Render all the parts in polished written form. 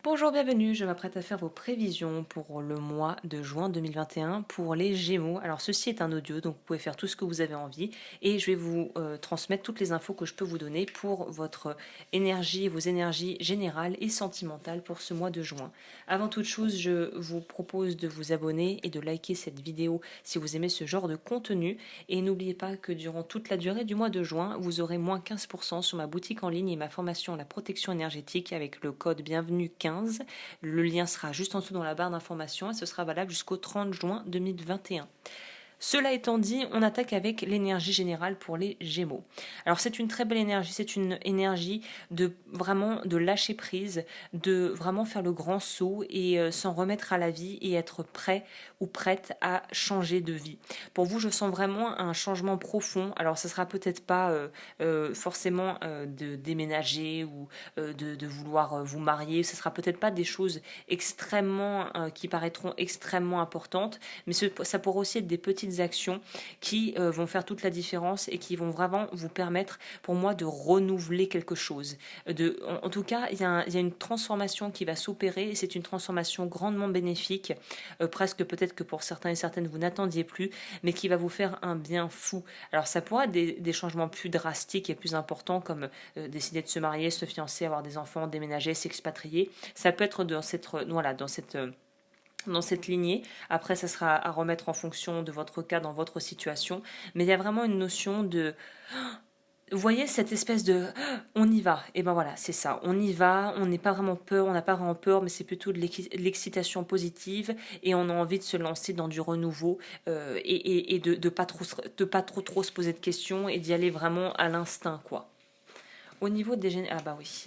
Bonjour, bienvenue, je m'apprête à faire vos prévisions pour le mois de juin 2021 pour les Gémeaux. Alors ceci est un audio, donc vous pouvez faire tout ce que vous avez envie et je vais vous transmettre toutes les infos que je peux vous donner pour votre énergie, vos énergies générales et sentimentales pour ce mois de juin. Avant toute chose, je vous propose de vous abonner et de liker cette vidéo si vous aimez ce genre de contenu et n'oubliez pas que durant toute la durée du mois de juin, vous aurez moins 15% sur ma boutique en ligne et ma formation à la protection énergétique avec le code bienvenue 15. Le lien sera juste en dessous dans la barre d'information et ce sera valable jusqu'au 30 juin 2021. Cela étant dit, on attaque avec l'énergie générale pour les Gémeaux. Alors c'est une très belle énergie, c'est une énergie de vraiment de lâcher prise, de vraiment faire le grand saut et s'en remettre à la vie et être prêt ou prête à changer de vie. Pour vous, je sens vraiment un changement profond. Alors ce sera peut-être pas forcément de déménager ou de vouloir vous marier. Ce sera peut-être pas des choses extrêmement qui paraîtront extrêmement importantes, mais ça pourra aussi être des petites actions qui vont faire toute la différence et qui vont vraiment vous permettre, pour moi, de renouveler quelque chose. En tout cas, il y a une transformation qui va s'opérer et c'est une transformation grandement bénéfique, presque peut-être que pour certains et certaines vous n'attendiez plus, mais qui va vous faire un bien fou. Alors ça pourra être des changements plus drastiques et plus importants comme décider de se marier, se fiancer, avoir des enfants, déménager, s'expatrier. Ça peut être dans cette lignée. Après, ça sera à remettre en fonction de votre cas, dans votre situation. Mais il y a vraiment une notion de... Vous voyez cette espèce de on y va, et ben voilà, c'est ça, on y va, on n'est pas vraiment peur, on n'a pas vraiment peur, mais c'est plutôt de l'excitation positive et on a envie de se lancer dans du renouveau et de pas trop se poser de questions et d'y aller vraiment à l'instinct quoi. Au niveau des ah bah oui,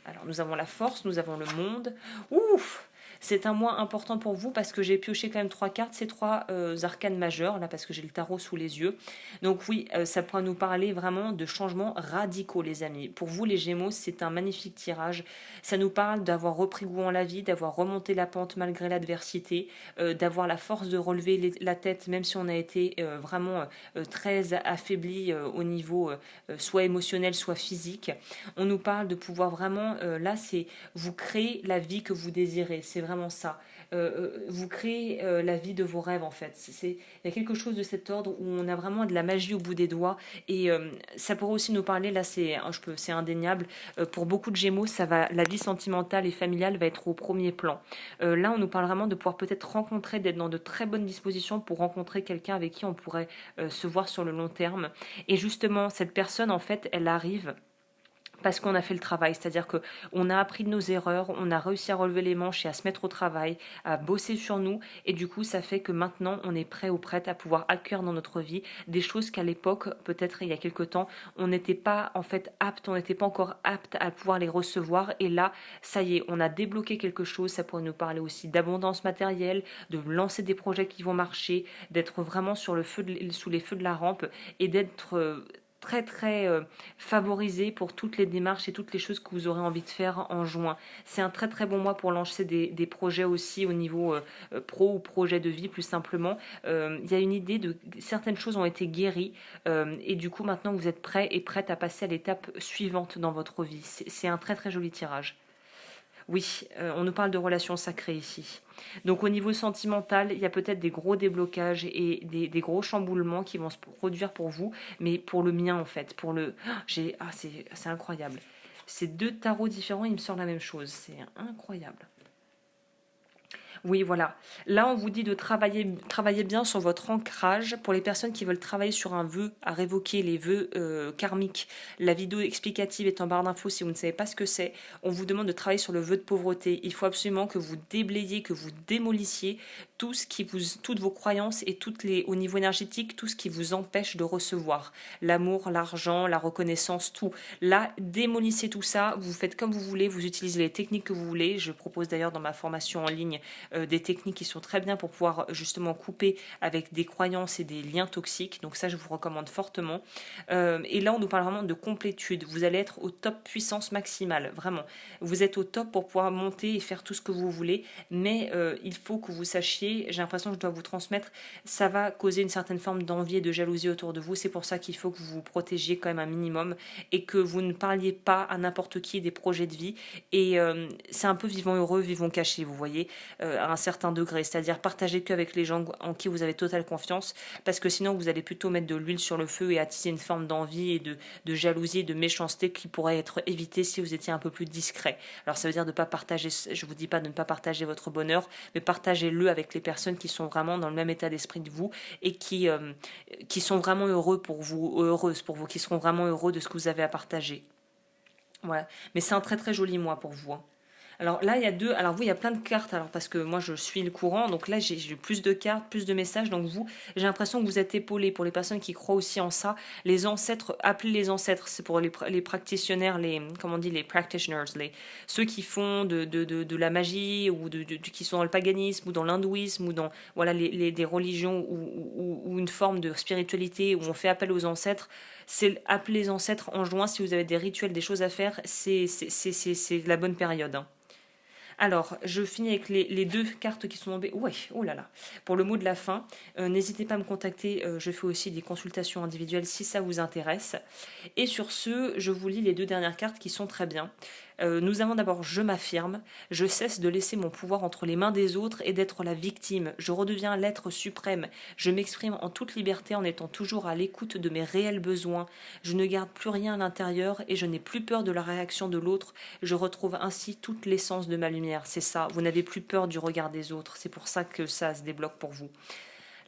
alors nous avons la force, nous avons le monde. Ouf, c'est un mois important pour vous parce que j'ai pioché quand même trois cartes, ces trois arcanes majeures, là parce que j'ai le tarot sous les yeux. Donc oui, ça pourra nous parler vraiment de changements radicaux les amis. Pour vous les Gémeaux, c'est un magnifique tirage. Ça nous parle d'avoir repris goût en la vie, d'avoir remonté la pente malgré l'adversité, d'avoir la force de relever la tête même si on a été vraiment très affaibli au niveau soit émotionnel, soit physique. On nous parle de pouvoir vraiment, là c'est vous créez la vie que vous désirez, c'est vraiment ça. Vous créez la vie de vos rêves en fait. Il y a quelque chose de cet ordre où on a vraiment de la magie au bout des doigts et ça pourrait aussi nous parler, là c'est indéniable, pour beaucoup de Gémeaux, la vie sentimentale et familiale va être au premier plan. Là on nous parle vraiment de pouvoir peut-être rencontrer, d'être dans de très bonnes dispositions pour rencontrer quelqu'un avec qui on pourrait se voir sur le long terme. Et justement cette personne en fait elle arrive parce qu'on a fait le travail, c'est-à-dire que on a appris de nos erreurs, on a réussi à relever les manches et à se mettre au travail, à bosser sur nous, et du coup ça fait que maintenant on est prêt ou prête à pouvoir accueillir dans notre vie des choses qu'à l'époque, peut-être il y a quelque temps, on n'était pas en fait apte, on n'était pas encore apte à pouvoir les recevoir, et là ça y est, on a débloqué quelque chose. Ça pourrait nous parler aussi d'abondance matérielle, de lancer des projets qui vont marcher, d'être vraiment sous les feux de la rampe et d'être très très favorisé pour toutes les démarches et toutes les choses que vous aurez envie de faire en juin. C'est un très très bon mois pour lancer des projets aussi au niveau pro ou projet de vie plus simplement. Il y a une idée de certaines choses ont été guéries et du coup maintenant vous êtes prêt et prête à passer à l'étape suivante dans votre vie. C'est un très très joli tirage. Oui, on nous parle de relations sacrées ici. Donc au niveau sentimental, il y a peut-être des gros déblocages et des gros chamboulements qui vont se produire pour vous, mais pour le mien en fait, c'est incroyable. Ces deux tarots différents, ils me sortent la même chose, c'est incroyable. Oui, voilà. Là, on vous dit de travailler bien sur votre ancrage. Pour les personnes qui veulent travailler sur un vœu à révoquer, les vœux karmiques, la vidéo explicative est en barre d'infos si vous ne savez pas ce que c'est. On vous demande de travailler sur le vœu de pauvreté. Il faut absolument que vous déblayiez, que vous démolissiez toutes vos croyances et au niveau énergétique, tout ce qui vous empêche de recevoir. L'amour, l'argent, la reconnaissance, tout. Là, démolissez tout ça. Vous faites comme vous voulez. Vous utilisez les techniques que vous voulez. Je propose d'ailleurs dans ma formation en ligne des techniques qui sont très bien pour pouvoir justement couper avec des croyances et des liens toxiques. Donc ça, je vous recommande fortement. Et là, on nous parle vraiment de complétude. Vous allez être au top puissance maximale, vraiment. Vous êtes au top pour pouvoir monter et faire tout ce que vous voulez, mais il faut que vous sachiez j'ai l'impression que je dois vous transmettre, ça va causer une certaine forme d'envie et de jalousie autour de vous. C'est pour ça qu'il faut que vous vous protégiez quand même un minimum et que vous ne parliez pas à n'importe qui des projets de vie. Et c'est un peu vivons heureux, vivons cachés, vous voyez, à un certain degré. C'est-à-dire partagez qu'avec les gens en qui vous avez totale confiance, parce que sinon vous allez plutôt mettre de l'huile sur le feu et attiser une forme d'envie et de jalousie et de méchanceté qui pourrait être évitée si vous étiez un peu plus discret. Alors ça veut dire de ne pas partager, je vous dis pas de ne pas partager votre bonheur, mais partagez-le avec les personnes qui sont vraiment dans le même état d'esprit que vous et qui sont vraiment heureux pour vous, heureuses pour vous, qui seront vraiment heureux de ce que vous avez à partager. Voilà. Mais c'est un très très joli mois pour vous, hein. Alors là, il y a deux. Alors vous, il y a plein de cartes. Alors parce que moi, je suis le courant. Donc là, j'ai plus de cartes, plus de messages. Donc vous, j'ai l'impression que vous êtes épaulés. Pour les personnes qui croient aussi en ça, les ancêtres, appelez les ancêtres. C'est pour les practitionnaires, comment on dit, les practitioners, ceux qui font de la magie ou qui sont dans le paganisme ou dans l'hindouisme ou dans voilà des religions ou une forme de spiritualité où on fait appel aux ancêtres. C'est appeler les ancêtres en juin si vous avez des rituels, des choses à faire. C'est la bonne période, hein. Alors, je finis avec les deux cartes qui sont tombées. Ouais, oh là là. Pour le mot de la fin, n'hésitez pas à me contacter. Je fais aussi des consultations individuelles si ça vous intéresse. Et sur ce, je vous lis les deux dernières cartes qui sont très bien. Nous avons d'abord je m'affirme, je cesse de laisser mon pouvoir entre les mains des autres et d'être la victime, je redeviens l'être suprême, je m'exprime en toute liberté en étant toujours à l'écoute de mes réels besoins, je ne garde plus rien à l'intérieur et je n'ai plus peur de la réaction de l'autre, je retrouve ainsi toute l'essence de ma lumière, c'est ça, vous n'avez plus peur du regard des autres, c'est pour ça que ça se débloque pour vous.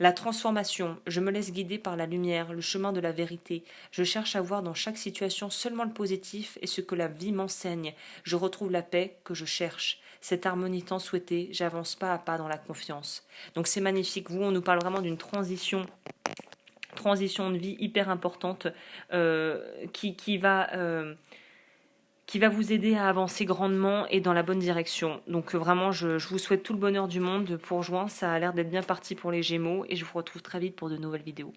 La transformation, je me laisse guider par la lumière, le chemin de la vérité. Je cherche à voir dans chaque situation seulement le positif et ce que la vie m'enseigne. Je retrouve la paix que je cherche. Cette harmonie tant souhaitée, j'avance pas à pas dans la confiance. Donc c'est magnifique. Vous, on nous parle vraiment d'une transition de vie hyper importante qui va vous aider à avancer grandement et dans la bonne direction. Donc vraiment, je vous souhaite tout le bonheur du monde pour juin. Ça a l'air d'être bien parti pour les Gémeaux et je vous retrouve très vite pour de nouvelles vidéos.